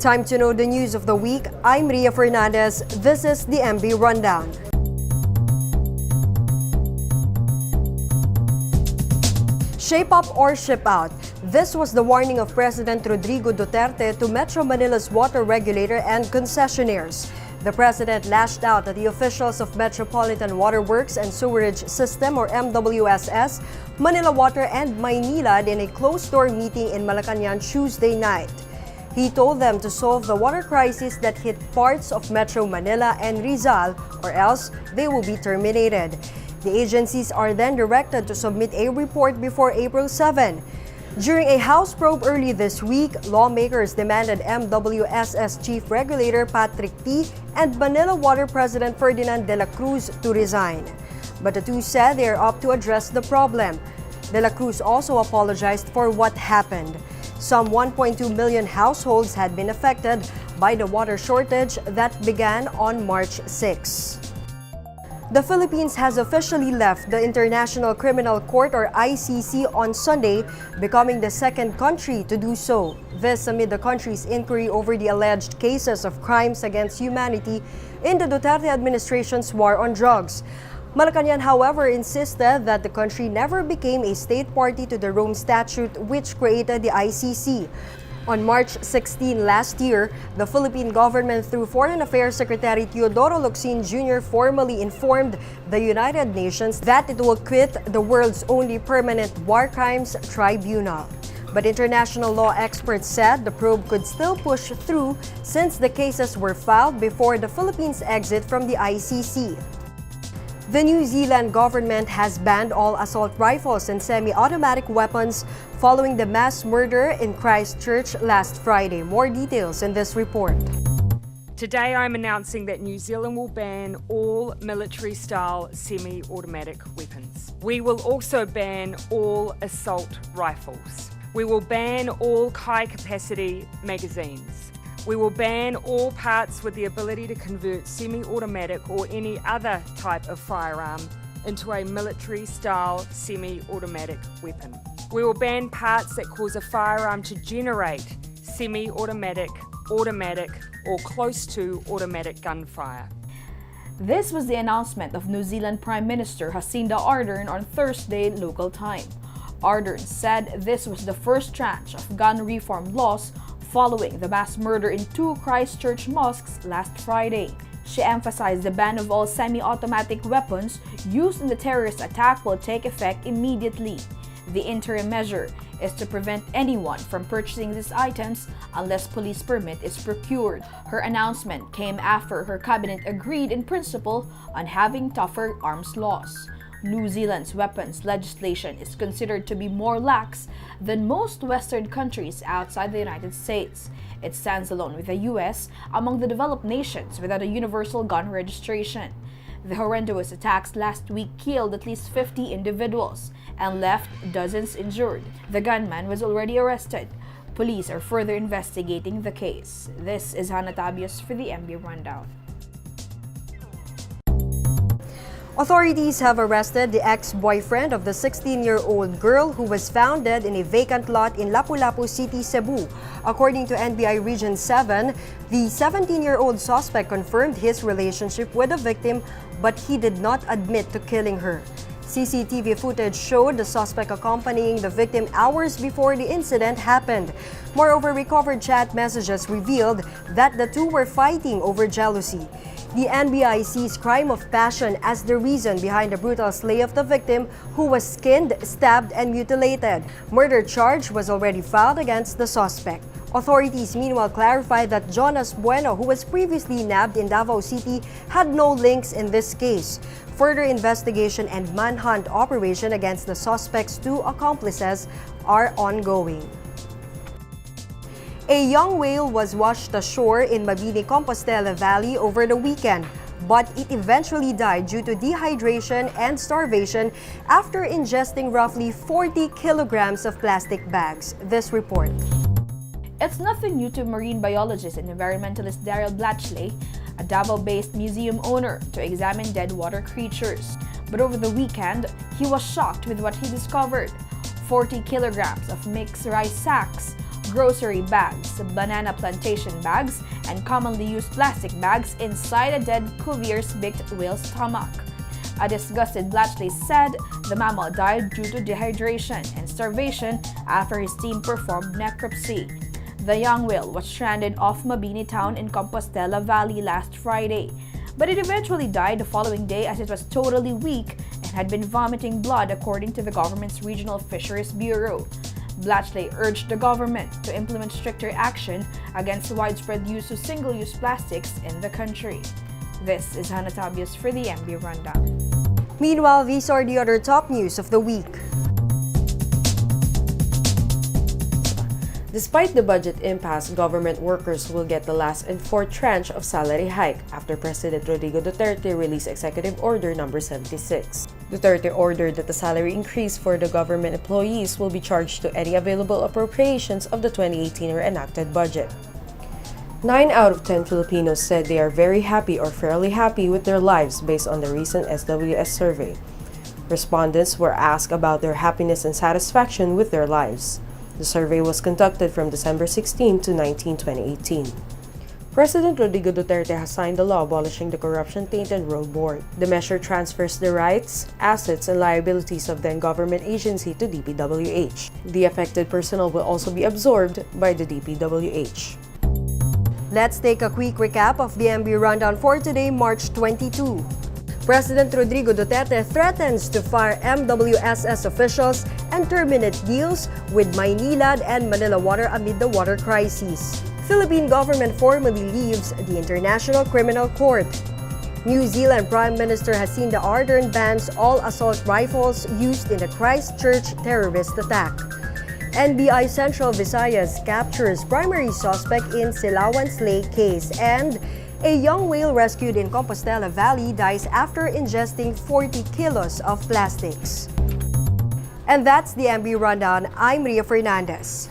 Time to know the news of the week. I'm Ria Fernandez. This is the MB Rundown. Shape up or ship out. This was the warning of President Rodrigo Duterte to Metro Manila's water regulator and concessionaires. The president lashed out at the officials of Metropolitan Water Works and Sewerage System or MWSS, Manila Water and Maynilad in a closed-door meeting in Malacanang Tuesday night. He told them to solve the water crisis that hit parts of Metro Manila and Rizal, or else they will be terminated. The agencies are then directed to submit a report before April 7. During a House probe early this week, lawmakers demanded MWSS Chief Regulator Patrick T. and Manila Water President Ferdinand de la Cruz to resign. But the two said they are up to address the problem. De la Cruz also apologized for what happened. Some 1.2 million households had been affected by the water shortage that began on March 6. The Philippines has officially left the International Criminal Court or ICC on Sunday, becoming the second country to do so. This amid the country's inquiry over the alleged cases of crimes against humanity in the Duterte administration's war on drugs. Malacanang, however, insisted that the country never became a state party to the Rome Statute which created the ICC. On March 16 last year, the Philippine government through Foreign Affairs Secretary Teodoro Locsin Jr. formally informed the United Nations that it will quit the world's only permanent war crimes tribunal. But international law experts said the probe could still push through since the cases were filed before the Philippines' exit from the ICC. The New Zealand government has banned all assault rifles and semi-automatic weapons following the mass murder in Christchurch last Friday. More details in this report. Today I'm announcing that New Zealand will ban all military-style semi-automatic weapons. We will also ban all assault rifles. We will ban all high-capacity magazines. We will ban all parts with the ability to convert semi-automatic or any other type of firearm into a military-style semi-automatic weapon. We will ban parts that cause a firearm to generate semi-automatic, automatic, or close to automatic gunfire. This was the announcement of New Zealand Prime Minister Jacinda Ardern on Thursday local time. Ardern said this was the first tranche of gun reform laws following the mass murder in two Christchurch mosques last Friday. She emphasized the ban of all semi-automatic weapons used in the terrorist attack will take effect immediately. The interim measure is to prevent anyone from purchasing these items unless police permit is procured. Her announcement came after her cabinet agreed in principle on having tougher arms laws. New Zealand's weapons legislation is considered to be more lax than most Western countries outside the United States. It stands alone with the US among the developed nations without a universal gun registration. The horrendous attacks last week killed at least 50 individuals and left dozens injured. The gunman was already arrested. Police are further investigating the case. This is Hannah Tabias for the MB Rundown. Authorities have arrested the ex-boyfriend of the 16-year-old girl who was found dead in a vacant lot in Lapu-Lapu City, Cebu. According to NBI Region 7, the 17-year-old suspect confirmed his relationship with the victim, but he did not admit to killing her. CCTV footage showed the suspect accompanying the victim hours before the incident happened. Moreover, recovered chat messages revealed that the two were fighting over jealousy. The NBI sees crime of passion as the reason behind the brutal slay of the victim, who was skinned, stabbed, and mutilated. Murder charge was already filed against the suspect. Authorities meanwhile clarified that Jonas Bueno, who was previously nabbed in Davao City, had no links in this case. Further investigation and manhunt operation against the suspect's two accomplices are ongoing. A young whale was washed ashore in Mabini, Compostela Valley over the weekend, but it eventually died due to dehydration and starvation after ingesting roughly 40 kilograms of plastic bags. This report. It's nothing new to marine biologist and environmentalist Daryl Blatchley, a Davao-based museum owner, to examine dead water creatures. But over the weekend, he was shocked with what he discovered: 40 kilograms of mixed rice sacks, grocery bags, banana plantation bags, and commonly used plastic bags inside a dead Cuvier's beaked whale's stomach. A disgusted Blatchley said the mammal died due to dehydration and starvation after his team performed necropsy. The young whale was stranded off Mabini town in Compostela Valley last Friday, but it eventually died the following day as it was totally weak and had been vomiting blood, according to the government's Regional Fisheries Bureau. Blatchley urged the government to implement stricter action against the widespread use of single-use plastics in the country. This is Hannah Tabias for the MB Rundown. Meanwhile, these are the other top news of the week. Despite the budget impasse, government workers will get the last and fourth tranche of salary hike after President Rodrigo Duterte released Executive Order No. 76. Duterte ordered that the salary increase for the government employees will be charged to any available appropriations of the 2018 enacted budget. 9 out of 10 Filipinos said they are very happy or fairly happy with their lives based on the recent SWS survey. Respondents were asked about their happiness and satisfaction with their lives. The survey was conducted from December 16 to 19, 2018. President Rodrigo Duterte has signed a law abolishing the corruption-tainted road board. The measure transfers the rights, assets, and liabilities of then government agency to DPWH. The affected personnel will also be absorbed by the DPWH. Let's take a quick recap of the MB Rundown for today, March 22. President Rodrigo Duterte threatens to fire MWSS officials and terminate deals with Maynilad and Manila Water amid the water crisis. Philippine government formally leaves the International Criminal Court. New Zealand Prime Minister Jacinda Ardern bans all assault rifles used in the Christchurch terrorist attack. NBI Central Visayas captures primary suspect in Silawan slay case, and a young whale rescued in Compostela Valley dies after ingesting 40 kilos of plastics. And that's the MB Rundown. I'm Ria Fernandez.